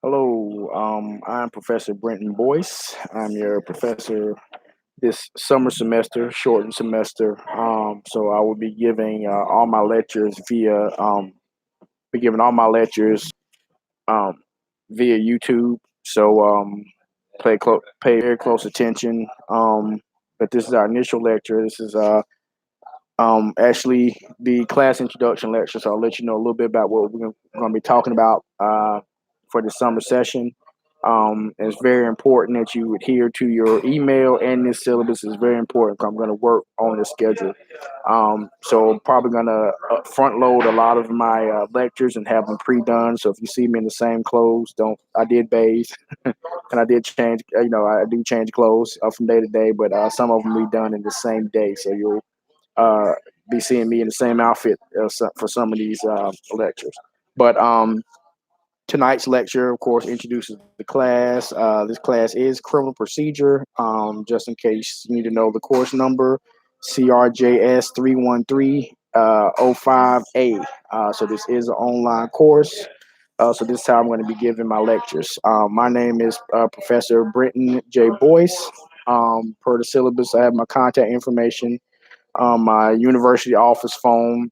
Hello, I'm Professor Brenton Boyce. I'm your professor this summer semester, shortened semester. So I will be giving all my lectures be giving all my lectures um, via YouTube. So pay very close attention. But this is our initial lecture. This is actually the class introduction lecture. So I'll let you know a little bit about what we're going to be talking about for the summer session. It's very important that you adhere to your email, and this syllabus is very important because I'm going to work on the schedule. So I'm probably going to front load a lot of my lectures and have them pre-done. So if you see me in the same clothes, don't. I did bathe and I did change. I do change clothes from day to day, but some of them be done in the same day. So you'll uh, be seeing me in the same outfit for some of these lectures. But tonight's lecture, of course, introduces the class. This class is criminal procedure. Just in case you need to know the course number, CRJS 31305A. So this is an online course. So this time I'm going to be giving my lectures. My name is Professor Brenton J. Boyce. Per the syllabus, I have my contact information, my university office phone,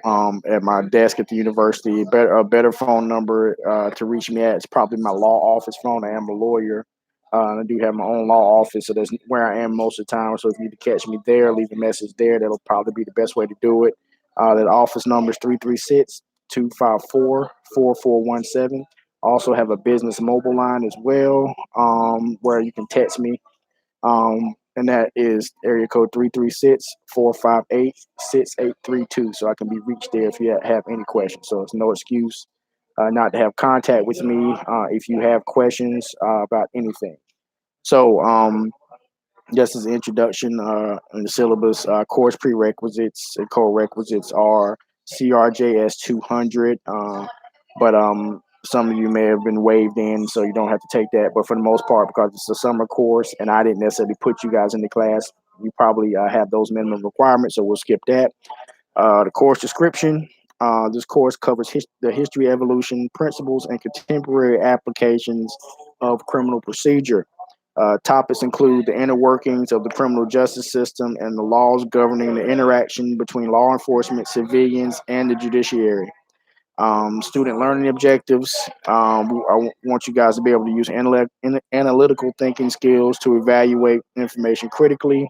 at my desk at the university. A better phone number to reach me at is probably my law office phone. I am a lawyer. I do have my own law office, so that's where I am most of the time. So if you need to catch me there, leave a message there. That'll probably be the best way to do it. That office number is 336-254-4417. Also have a business mobile line as well, where you can text me, and that is area code 336-458-6832. So I can be reached there if you have any questions. So it's no excuse not to have contact with me if you have questions about anything. So just as an introduction, in the syllabus, course prerequisites and co-requisites are CRJS 200, but some of you may have been waived in, so you don't have to take that. But for the most part, because it's a summer course and I didn't necessarily put you guys in the class, you probably have those minimum requirements, so we'll skip that. The course description. This course covers the history, evolution, principles, and contemporary applications of criminal procedure. Topics include the inner workings of the criminal justice system and the laws governing the interaction between law enforcement, civilians, and the judiciary. Student learning objectives. I want you guys to be able to use analytical thinking skills to evaluate information critically.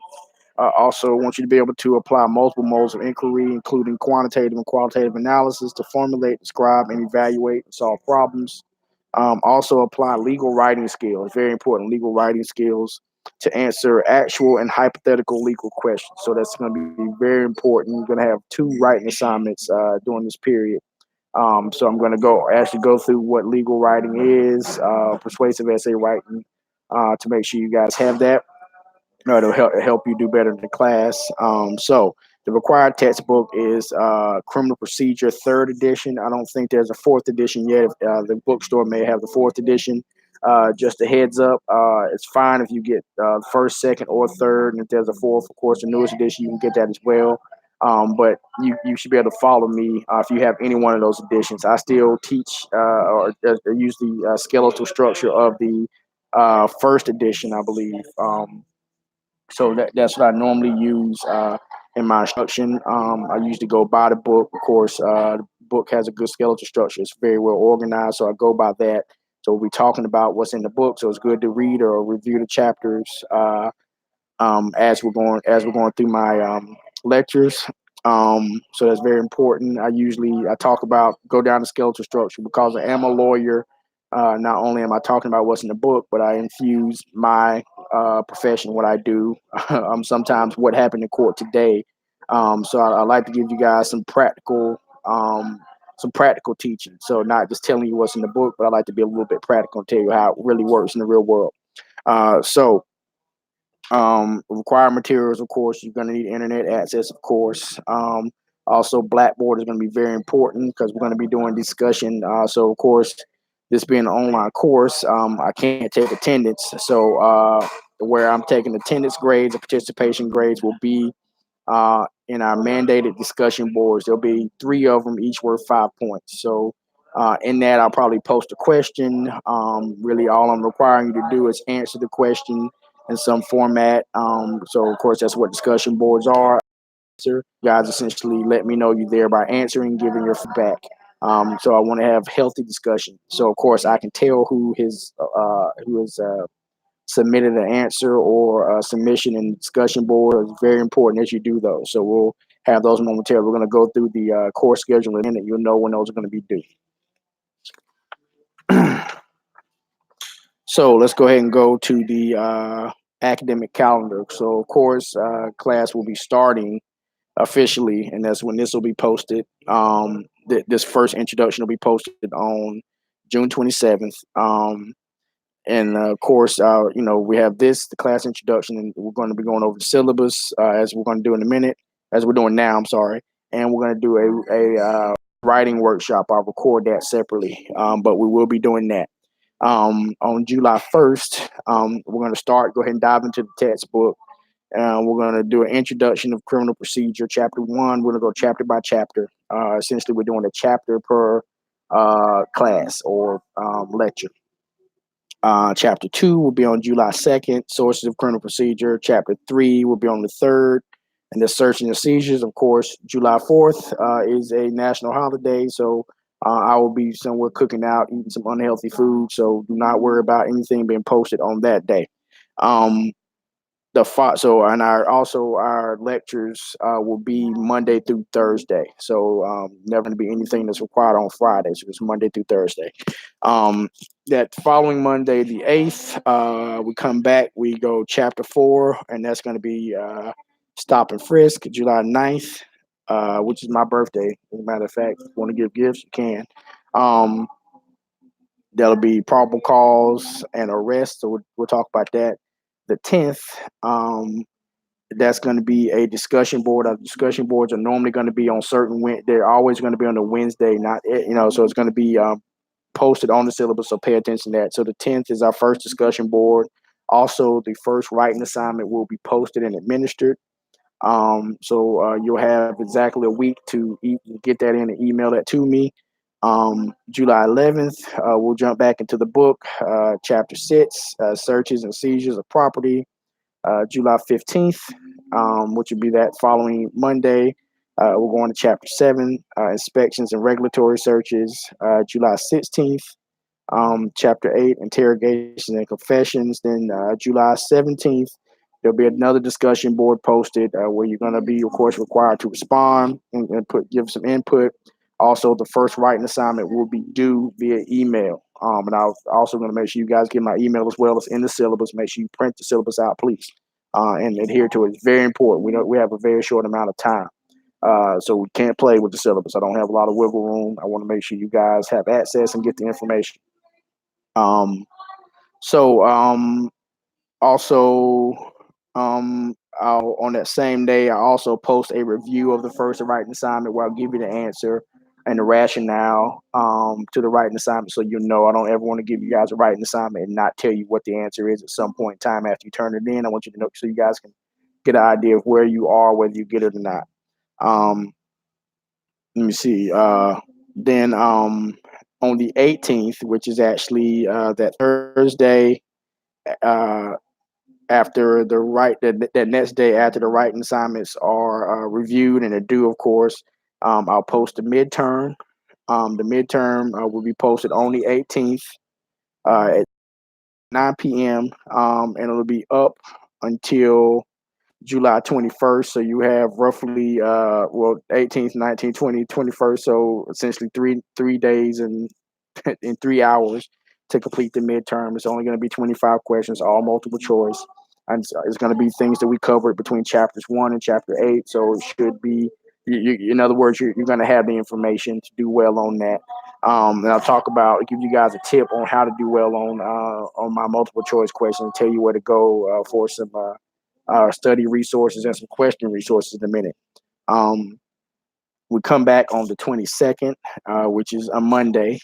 Also, want you to be able to apply multiple modes of inquiry, including quantitative and qualitative analysis, to formulate, describe, and evaluate and solve problems. Also, apply legal writing skills, very important legal writing skills, to answer actual and hypothetical legal questions. So that's going to be very important. You're going to have two writing assignments during this period. So I'm going to go through what legal writing is, persuasive essay writing, to make sure you guys have that. It'll help you do better in the class. So the required textbook is Criminal Procedure Third Edition. I don't think there's a fourth edition yet. The bookstore may have the fourth edition. Just a heads up, it's fine if you get first, second, or third. And if there's a fourth, of course, the newest edition, you can get that as well. But you should be able to follow me if you have any one of those editions. I still teach or use the skeletal structure of the first edition, I believe. So that's what I normally use in my instruction. I usually go by the book. Of course, the book has a good skeletal structure. It's very well organized, so I go by that. So we'll be talking about what's in the book. So it's good to read or review the chapters as we're going through my lectures. So that's very important. I go down the skeletal structure because I am a lawyer. Not only am I talking about what's in the book, but I infuse my profession, what I do, sometimes what happened in court today. So I like to give you guys some practical teaching. So not just telling you what's in the book, but I like to be a little bit practical and tell you how it really works in the real world. So required materials, of course, you're going to need internet access, of course. Also, Blackboard is going to be very important because we're going to be doing discussion. So, of course, this being an online course, I can't take attendance. So, where I'm taking attendance grades and participation grades will be in our mandated discussion boards. There'll be three of them, each worth 5 points. So, In that, I'll probably post a question. Really, all I'm requiring you to do is answer the question in some format. So, of course, that's what discussion boards are. You guys essentially let me know you're there by answering, giving your feedback. So I want to have healthy discussion. So, of course, I can tell who has submitted an answer or a submission in the discussion board. It's very important that you do those. So we'll have those momentarily. We're going to go through the course schedule in a minute. You'll know when those are going to be due. So let's go ahead and go to the academic calendar. So, of course, class will be starting officially, and that's when this will be posted. This first introduction will be posted on June 27th. And of course, we have the class introduction, and we're going to be going over the syllabus as we're going to do in a minute, as we're doing now. I'm sorry, and we're going to do a writing workshop. I'll record that separately, but we will be doing that on July 1st. We're going to start. Go ahead and dive into the textbook. We're going to do an introduction of criminal procedure, chapter 1. We're going to go chapter by chapter. Essentially, we're doing a chapter per class or lecture. Chapter 2 will be on July 2nd, sources of criminal procedure. Chapter 3 will be on the 3rd. And the searching and seizures, of course, July 4th is a national holiday. So I will be somewhere cooking out, eating some unhealthy food. So do not worry about anything being posted on that day. Our lectures will be Monday through Thursday. So never going to be anything that's required on Friday. So it's Monday through Thursday. That following Monday, the 8th, we come back. We go chapter 4, and that's going to be Stop and Frisk, July 9th, which is my birthday. As a matter of fact, if you want to give gifts, you can. That'll be probable cause and arrest. So we'll talk about that. The 10th, that's going to be a discussion board. Our discussion boards are normally going to be on they're always going to be on a Wednesday, so it's going to be posted on the syllabus, so pay attention to that. So the 10th is our first discussion board. Also, the first writing assignment will be posted and administered. So you'll have exactly a week to get that in and email that to me. July 11th, we'll jump back into the book, chapter 6, searches and seizures of property. July 15th, which would be that following Monday. We're going to chapter 7, inspections and regulatory searches. July 16th, chapter 8, interrogations and confessions. Then July 17th, there'll be another discussion board posted where you're going to be, of course, required to respond and give some input. Also, the first writing assignment will be due via email. And I'm also going to make sure you guys get my email as well as in the syllabus. Make sure you print the syllabus out, please, and adhere to it. It's very important. We have a very short amount of time, so we can't play with the syllabus. I don't have a lot of wiggle room. I want to make sure you guys have access and get the information. Also, on that same day, I also post a review of the first writing assignment where I'll give you the answer and the rationale to the writing assignment, so you know I don't ever want to give you guys a writing assignment and not tell you what the answer is at some point in time after you turn it in. I want you to know so you guys can get an idea of where you are, whether you get it or not. Let me see. Then on the 18th, which is actually that Thursday, after that next day after the writing assignments are reviewed and are due, of course, I'll post the midterm. The midterm will be posted on the 18th at 9 p.m. And it'll be up until July 21st. So you have roughly 18th, 19th, 20th, 21st. So essentially three days and in 3 hours to complete the midterm. It's only going to be 25 questions, all multiple choice. And it's going to be things that we covered between chapters 1 and chapter 8. So it should be, in other words, you're going to have the information to do well on that. And I'll give you guys a tip on how to do well on my multiple choice questions and tell you where to go for some study resources and some question resources in a minute. We come back on the 22nd, which is a Monday.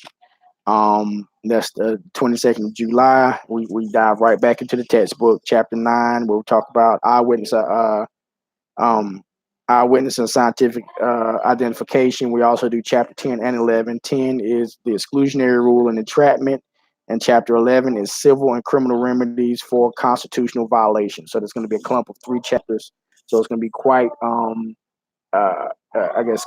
That's the 22nd of July. We dive right back into the textbook, chapter 9. We'll talk about Eyewitness and scientific identification. We also do chapter 10 and 11. 10 is the exclusionary rule and entrapment, and chapter 11 is civil and criminal remedies for constitutional violations. So there's going to be a clump of 3 chapters. So it's going to be quite, I guess,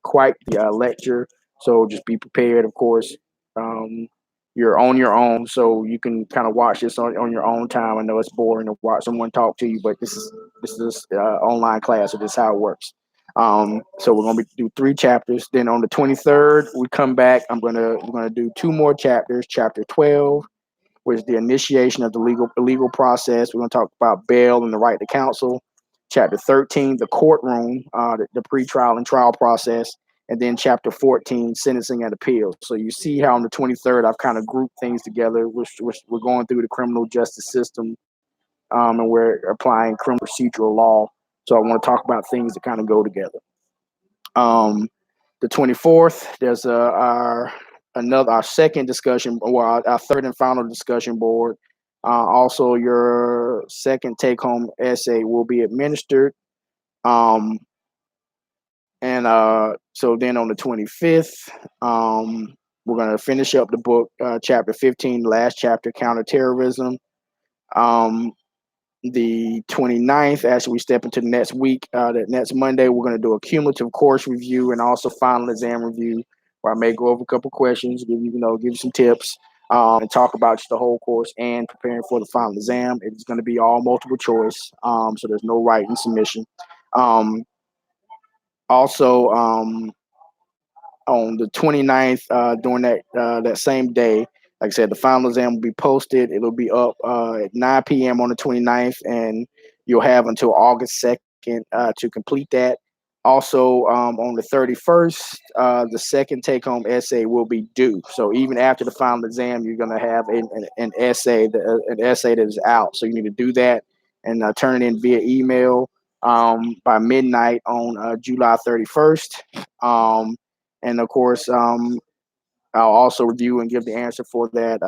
quite the lecture. So just be prepared, of course. Um, you're on your own, so you can kind of watch this on your own time. I know it's boring to watch someone talk to you, but this is online class, so this is how it works. So we're gonna do 3 chapters. Then on the 23rd, we come back. We're gonna do 2 more chapters. Chapter 12, which is the initiation of the legal process. We're gonna talk about bail and the right to counsel. Chapter 13, the courtroom, the pretrial and trial process, and then chapter 14, sentencing and appeals. So you see how on the 23rd I've kind of grouped things together. We're going through the criminal justice system, and we're applying criminal procedural law. So I want to talk about things that kind of go together. Um, the 24th, there's our second discussion, or our third and final discussion board. Also, your second take-home essay will be administered. Um, and so then on the 25th, we're going to finish up the book, chapter 15, last chapter, counterterrorism. Um, the 29th, as we step into the next week, the next Monday, we're going to do a cumulative course review and also final exam review, where I may go over a couple questions, give you some tips, and talk about just the whole course and preparing for the final exam. It's going to be all multiple choice, so there's no writing submission. Also, on the 29th, during that same day, like I said, the final exam will be posted. It'll be up at 9 p.m. on the 29th, and you'll have until August 2nd to complete that. Also, on the 31st, the second take-home essay will be due. So even after the final exam, you're going to have an essay that is out. So you need to do that and turn it in via email by midnight on July 31st. And of course, I'll also review and give the answer for that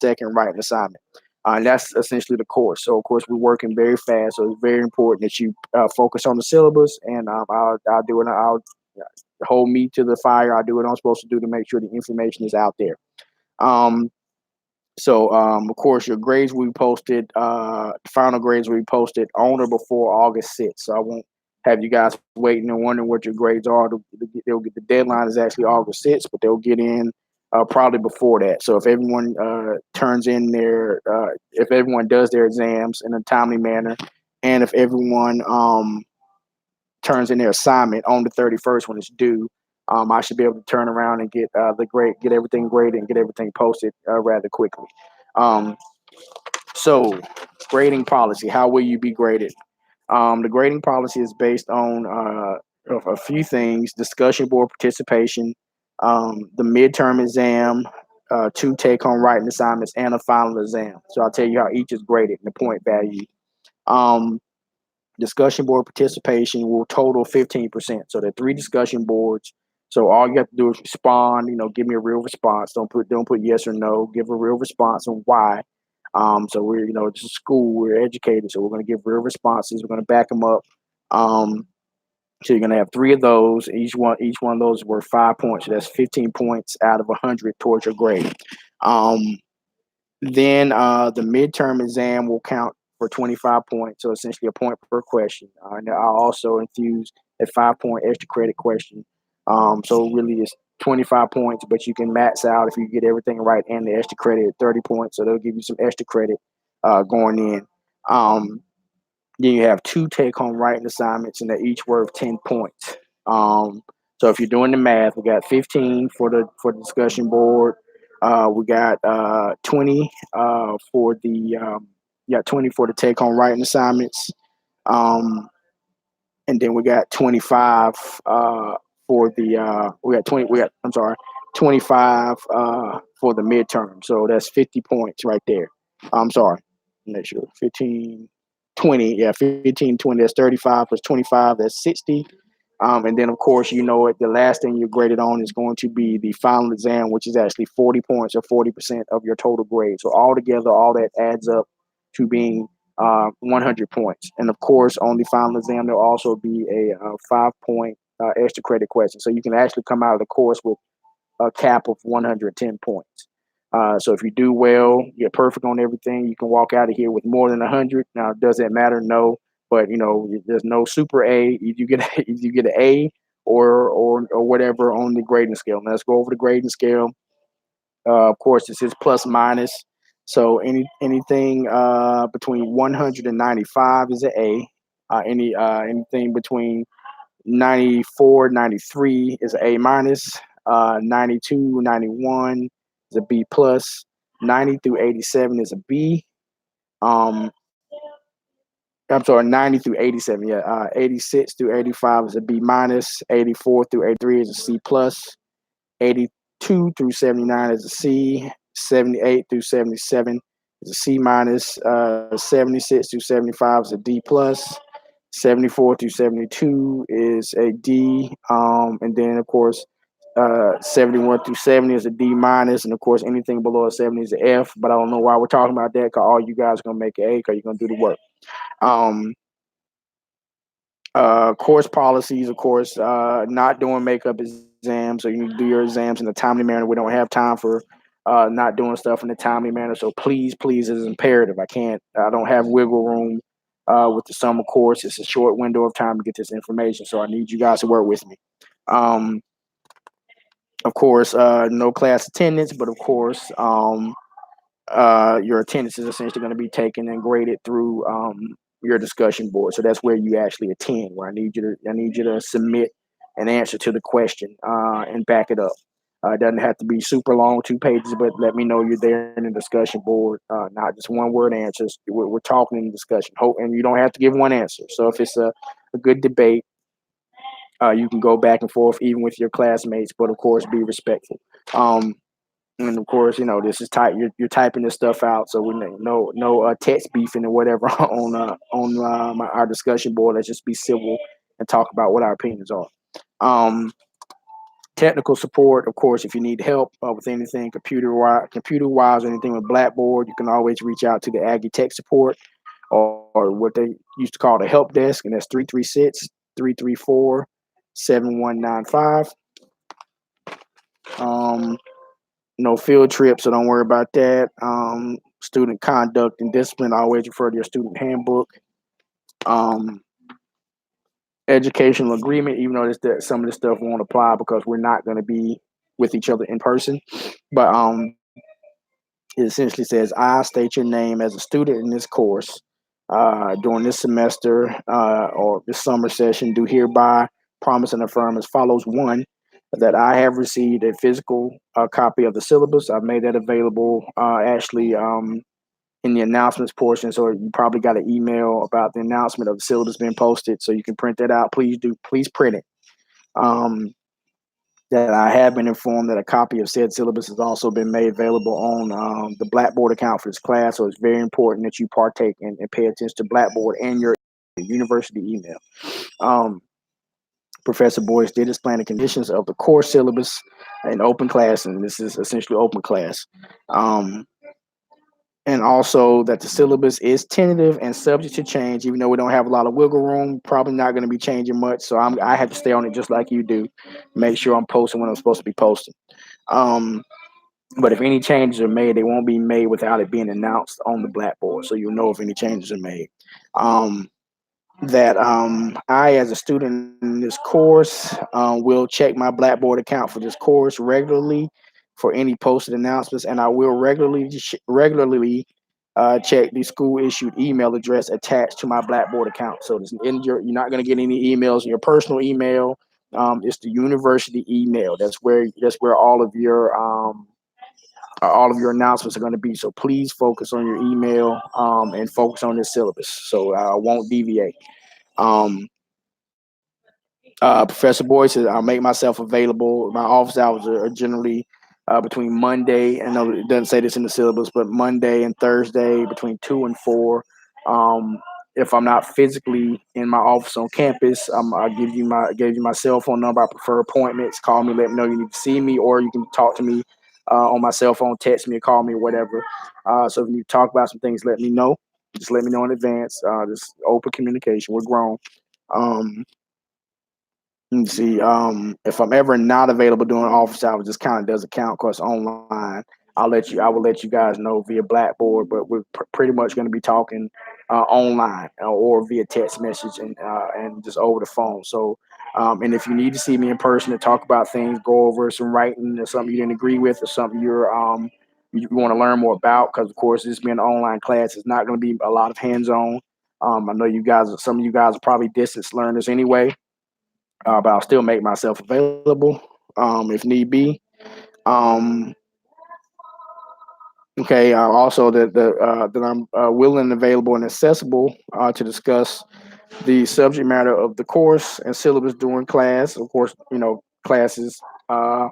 second writing assignment. And that's essentially the course. So, of course, we're working very fast. So it's very important that you focus on the syllabus, and I'll do it. I'll hold me to the fire. I'll do what I'm supposed to do to make sure the information is out there. Of course, your grades will be posted. Final grades will be posted on or before August 6th. So I won't have you guys waiting and wondering what your grades are. They'll get the deadline is actually August 6th, but they'll get in probably before that. So if everyone if everyone does their exams in a timely manner, and if everyone turns in their assignment on the 31st when it's due, I should be able to turn around and get get everything graded and get everything posted rather quickly. Um, so, grading policy. How will you be graded? The grading policy is based on a few things: discussion board participation, the midterm exam, 2 take-home writing assignments, and a final exam. So I'll tell you how each is graded and the point value. Um, Discussion board participation will total 15%. So there are 3 discussion boards. So all you have to do is respond. Give me a real response. Don't put yes or no. Give a real response and why. So we're it's a school. We're educated, so we're going to give real responses. We're going to back them up. So you're going to have 3 of those. Each one of those were 5 points. So that's 15 points out of 100 towards your grade. Then the midterm exam will count for 25 points, so essentially a point per question. And I'll also infuse a 5-point extra credit question. So really it's 25 points, but you can max out if you get everything right and the extra credit at 30 points. So they'll give you some extra credit going in. Then you have 2 take-home writing assignments, and they're each worth 10 points. So if you're doing the math, we got 15 for the discussion board. We got 20 for the 20 for the take-home writing assignments, and then we got 25 for the we got 20. We got 25 for the midterm. So that's 50 points right there. I'm sorry, make sure 15. 20, yeah, 15, 20, that's 35 plus 25, that's 60. And then, of course, the last thing you're graded on is going to be the final exam, which is actually 40 points or 40% of your total grade. So altogether, all that adds up to being 100 points. And of course, on the final exam, there'll also be a 5 point extra credit question. So you can actually come out of the course with a cap of 110 points. So if you do well, you're perfect on everything, you can walk out of here with more than 100. Now, does that matter? No, but there's no super A. You get you get an A or whatever on the grading scale. Now, let's go over the grading scale. Of course, this is plus minus. So anything between 195 is an A. Anything between 94, 93 is an A minus. 92, 91 is a B plus. 90 through 87 is a B. Um, I'm sorry, 90 through 87. Yeah, 86 through 85 is a B minus. 84 through 83 is a C plus. 82 through 79 is a C. 78 through 77 is a C minus. 76 through 75 is a D plus. 74 through 72 is a D. And then, of course, 71 through 70 is a D minus. And, of course, anything below a 70 is an F. But I don't know why we're talking about that, because all you guys are going to make an A because you're going to do the work. Um, Course policies, of course, not doing makeup exams. So you need to do your exams in a timely manner. We don't have time for not doing stuff in a timely manner. So please, please, it's imperative. I don't have wiggle room with the summer course. It's a short window of time to get this information. So I need you guys to work with me. Um, of course, no class attendance, but of course, your attendance is essentially going to be taken and graded through your discussion board. So that's where you actually attend. Where I need you to submit an answer to the question and back it up. It doesn't have to be super long, 2 pages, but let me know you're there in the discussion board, not just one word answers. We're talking in the discussion. And you don't have to give one answer. So if it's a good debate, you can go back and forth even with your classmates, but of course, be respectful. And of course, this is type. You're typing this stuff out, so we no text beefing or whatever on our discussion board. Let's just be civil and talk about what our opinions are. Um, Technical support, of course, if you need help with anything computer wise, or anything with Blackboard, you can always reach out to the Aggie Tech Support, or what they used to call the help desk, and that's 336-334-7195. No field trips, so don't worry about that. Student conduct and discipline, always refer to your student handbook. Um, Educational agreement, even though some of this stuff won't apply because we're not going to be with each other in person. But it essentially says, I state your name as a student in this course during this semester or this summer session, do hereby promise and affirm as follows. One, that I have received a physical copy of the syllabus. I've made that available actually in the announcements portion. So you probably got an email about the announcement of the syllabus being posted. So you can print that out. Please print it. That I have been informed that a copy of said syllabus has also been made available on the Blackboard account for this class. So it's very important that you partake and pay attention to Blackboard and your university email. Professor Boyce did explain the conditions of the core syllabus in open class, and this is essentially open class. And also that the syllabus is tentative and subject to change, even though we don't have a lot of wiggle room, probably not going to be changing much. So I have to stay on it just like you do. Make sure I'm posting when I'm supposed to be posting. But if any changes are made, they won't be made without it being announced on the Blackboard. So you'll know if any changes are made. That I, as a student in this course, will check my Blackboard account for this course regularly for any posted announcements, and I will regularly check the school issued email address attached to my Blackboard account. So you're not going to get any emails in your personal email. It's the university email. That's where all of your announcements are going to be. So please focus on your email and focus on this syllabus. So I won't deviate. Professor Boyce says, I'll make myself available. My office hours are generally between Monday, I know it doesn't say this in the syllabus, but Monday and Thursday between 2 and 4. If I'm not physically in my office on campus, I gave you my cell phone number. I prefer appointments. Call me, let me know you need to see me, or you can talk to me on my cell phone, text me, or call me, or whatever. So if you need to talk about some things, let me know. Just let me know in advance. Just open communication. We're grown. Um, Let me see. If I'm ever not available during office hours, this kind of doesn't count because online. I will let you guys know via Blackboard, but we're pretty much going to be talking online or via text message and just over the phone. So, and if you need to see me in person to talk about things, go over some writing or something you didn't agree with or something you want to learn more about, because of course this being an online class, it's not going to be a lot of hands on. I know some of you guys are probably distance learners anyway, but I'll still make myself available if need be. Um, okay. Also, that I'm willing, and available, and accessible to discuss the subject matter of the course and syllabus during class. Of course, classes, uh,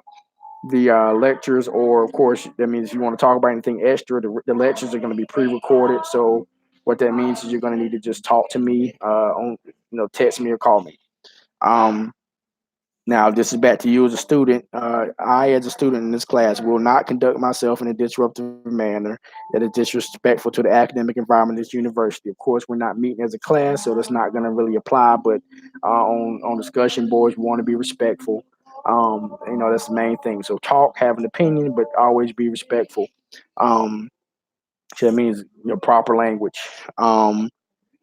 the lectures, or of course, that means if you want to talk about anything extra, the lectures are going to be pre-recorded. So what that means is you're going to need to just talk to me on, text me or call me. Um, Now, this is back to you as a student. I, as a student in this class, will not conduct myself in a disruptive manner that is disrespectful to the academic environment of this university. Of course, we're not meeting as a class, so that's not going to really apply. But on discussion boards, we want to be respectful. That's the main thing. So talk, have an opinion, but always be respectful. Um, so that means proper language.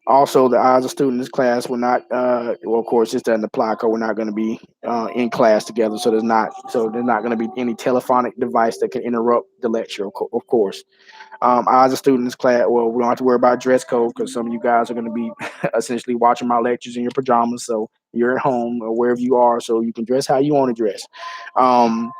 Also, the odds of student in this class will not. Well, of course, this doesn't apply because we're not going to be in class together. There's not going to be any telephonic device that can interrupt the lecture. Of course, odds of student in this class. Well, we don't have to worry about dress code because some of you guys are going to be essentially watching my lectures in your pajamas. So you're at home or wherever you are, so you can dress how you want to dress. Um,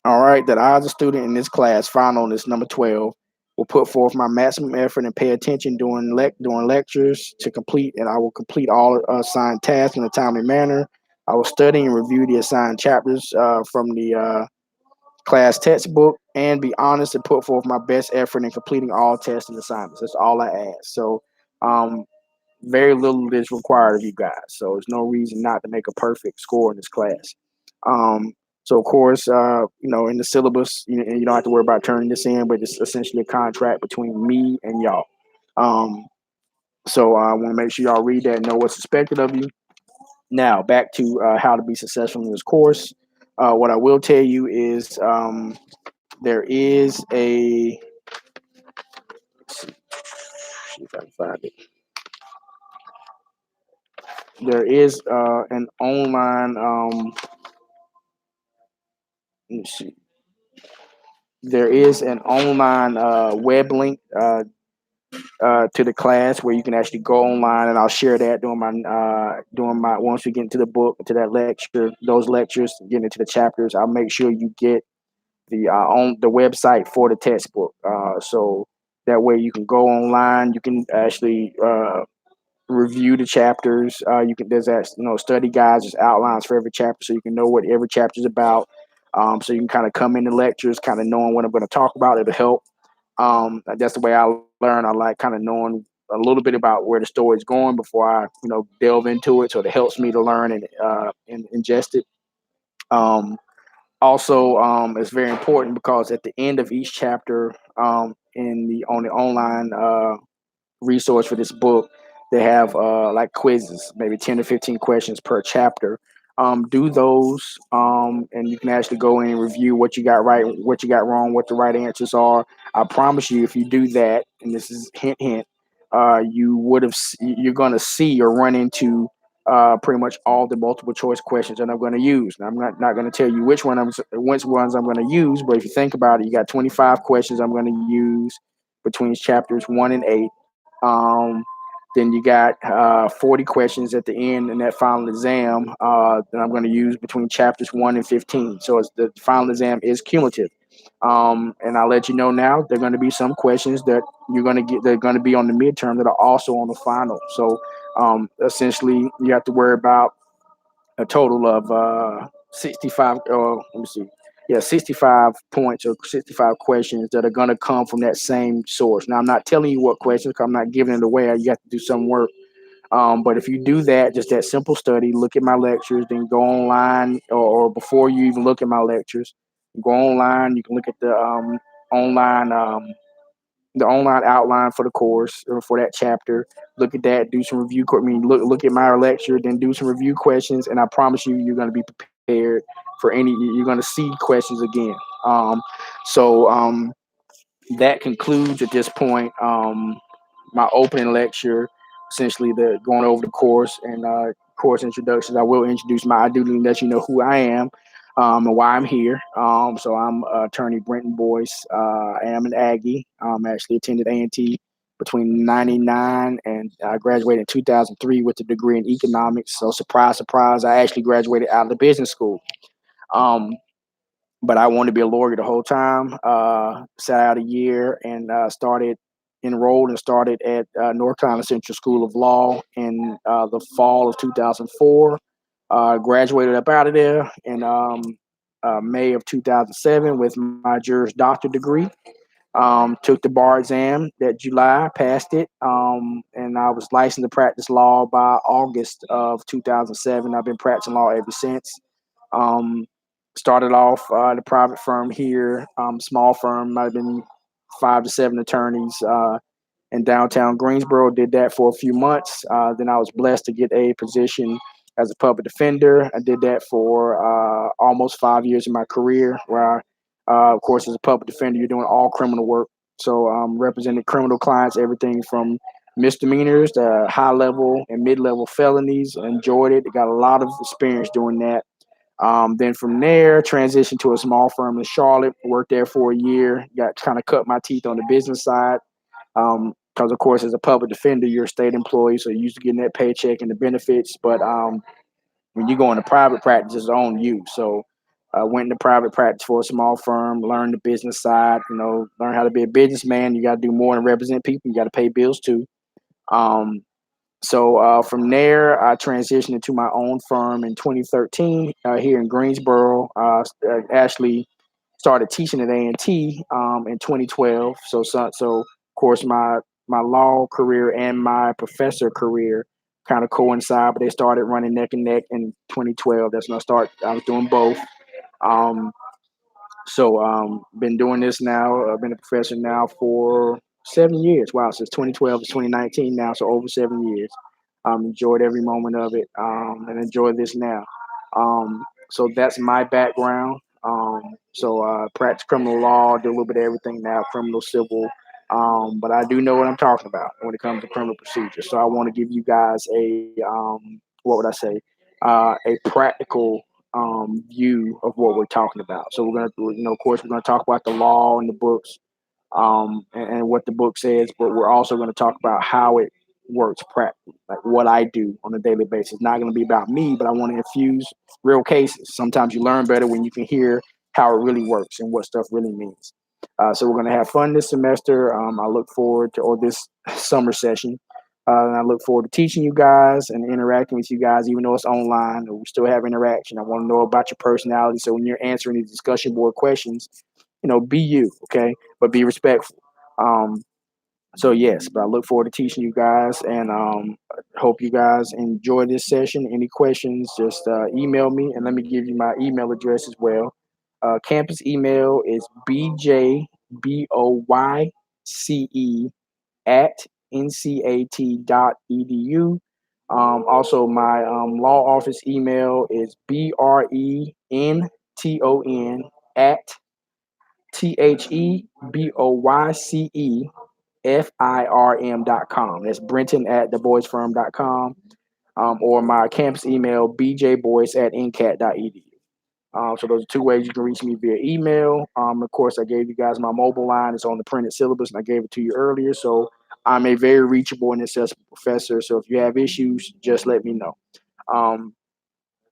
all right, that I, as a student in this class, found on this number 12, will put forth my maximum effort and pay attention during lectures to complete, and I will complete all assigned tasks in a timely manner. I will study and review the assigned chapters from the class textbook and be honest and put forth my best effort in completing all tests and assignments. That's all I ask. So, um, very little is required of you guys. So there's no reason not to make a perfect score in this class. Um, so of course, in the syllabus, you don't have to worry about turning this in, but it's essentially a contract between me and y'all. Um, so I want to make sure y'all read that and know what's expected of you. Now back to how to be successful in this course. What I will tell you is there is a. Let's see if I can find it. There is an online. Let me see. There is an online web link to the class where you can actually go online, and I'll share that during my once we get into the book, to that lecture, those lectures, get into the chapters. I'll make sure you get the on the website for the textbook, so that way you can go online. You can actually review the chapters. You can there's study guides, just outlines for every chapter, so you can know what every chapter is about. So you can kind of come into lectures, kind of knowing what I'm going to talk about. It'll help. That's the way I learn. I like kind of knowing a little bit about where the story is going before I, delve into it. So it helps me to learn and ingest it. Um, Also, it's very important because at the end of each chapter, on the online resource for this book, they have like quizzes, maybe 10 to 15 questions per chapter. Do those, and you can actually go in and review what you got right, what you got wrong, what the right answers are. I promise you, if you do that, and this is hint hint, you're going to see or run into pretty much all the multiple choice questions that I'm going to use. Now, I'm not going to tell you which ones I'm going to use, but if you think about it, you got 25 questions I'm going to use between chapters 1 and 8. Then you got 40 questions at the end in that final exam that I'm going to use between chapters 1 and 15. So the final exam is cumulative. And I'll let you know now, there are going to be some questions that they're going to be on the midterm that are also on the final. So essentially, you have to worry about a total of 65, let me see. Yeah, 65 points or 65 questions that are going to come from that same source. Now, I'm not telling you what questions, 'cause I'm not giving it away. You have to do some work. But if you do that, just that simple study, look at my lectures, then go online, or before you even look at my lectures, go online. You can look at the online the online outline for the course or for that chapter. Look at that, do some review. I mean, look at my lecture, then do some review questions, and I promise you, you're going to be prepared for any. You're going to see questions again. Um, so that concludes at this point my opening lecture, essentially the going over the course and course introductions. I will introduce I do need to let you know who I am and why I'm here. So I'm attorney Brenton Boyce. I am an Aggie. Actually attended A&T between 99 and I graduated in 2003 with a degree in economics. So surprise, surprise, I actually graduated out of the business school. Um, but I wanted to be a lawyer the whole time. Sat out a year and enrolled and started at North Carolina Central School of Law in the fall of 2004. Graduated up out of there in May of 2007 with my Juris Doctor degree. Took the bar exam that July, passed it, and I was licensed to practice law by August of 2007. I've been practicing law ever since. Um, Started off the private firm here, small firm, might have been 5 to 7 attorneys in downtown Greensboro. Did that for a few months. Then I was blessed to get a position as a public defender. I did that for almost 5 years of my career, where of course, as a public defender, you're doing all criminal work. So represented criminal clients, everything from misdemeanors to high level and mid level felonies. Enjoyed it. Got a lot of experience doing that. Then from there, transitioned to a small firm in Charlotte. Worked there for a year. Got kind of cut my teeth on the business side. Because of course, as a public defender, you're a state employee, so you're used to getting that paycheck and the benefits. But when you go into private practice, it's on you. So I went into private practice for a small firm, learned the business side. Learn how to be a businessman. You got to do more than represent people. You got to pay bills too. Um, so from there, I transitioned into my own firm in 2013 here in Greensboro. Actually started teaching at A&T in 2012. So of course my law career and my professor career kind of coincide, but they started running neck and neck in 2012. That's when I was doing both. Um, so been doing this now. I've been a professor now for 7 years. Wow, since 2012 to 2019 now, so over 7 years. Enjoyed every moment of it, and enjoy this now. So that's my background. Practice criminal law, do a little bit of everything now, criminal, civil. But I do know what I'm talking about when it comes to criminal procedure. So I want to give you guys what would I say, a practical view of what we're talking about. So we're gonna, of course, we're gonna talk about the law and the books, and what the book says, but we're also going to talk about how it works practically, like what I do on a daily basis. It's not going to be about me, but I want to infuse real cases. Sometimes you learn better when you can hear how it really works and what stuff really means. So we're going to have fun this semester. I look forward to, or this summer session. And I look forward to teaching you guys and interacting with you guys, even though it's online. We still have interaction. I want to know about your personality. So when you're answering these discussion board questions, be you, okay, but be respectful. Um, so yes, but I look forward to teaching you guys, and hope you guys enjoy this session. Any questions, just email me, and let me give you my email address as well. Campus email is bjboyce at ncat.edu. Also, my law office email is brenton at THEBOYCEFIRM.com. That's Brenton at theboysfirm.com. Or my campus email, bjboyce at ncat.edu. So those are two ways you can reach me via email. Of course, I gave you guys my mobile line. It's on the printed syllabus, and I gave it to you earlier. So I'm a very reachable and accessible professor. So if you have issues, just let me know. Um,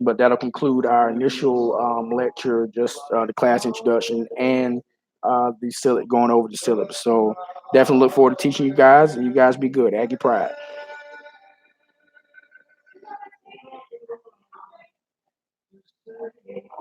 but that'll conclude our initial lecture, just the class introduction and going over the syllabus. So definitely look forward to teaching you guys, and you guys be good. Aggie Pride.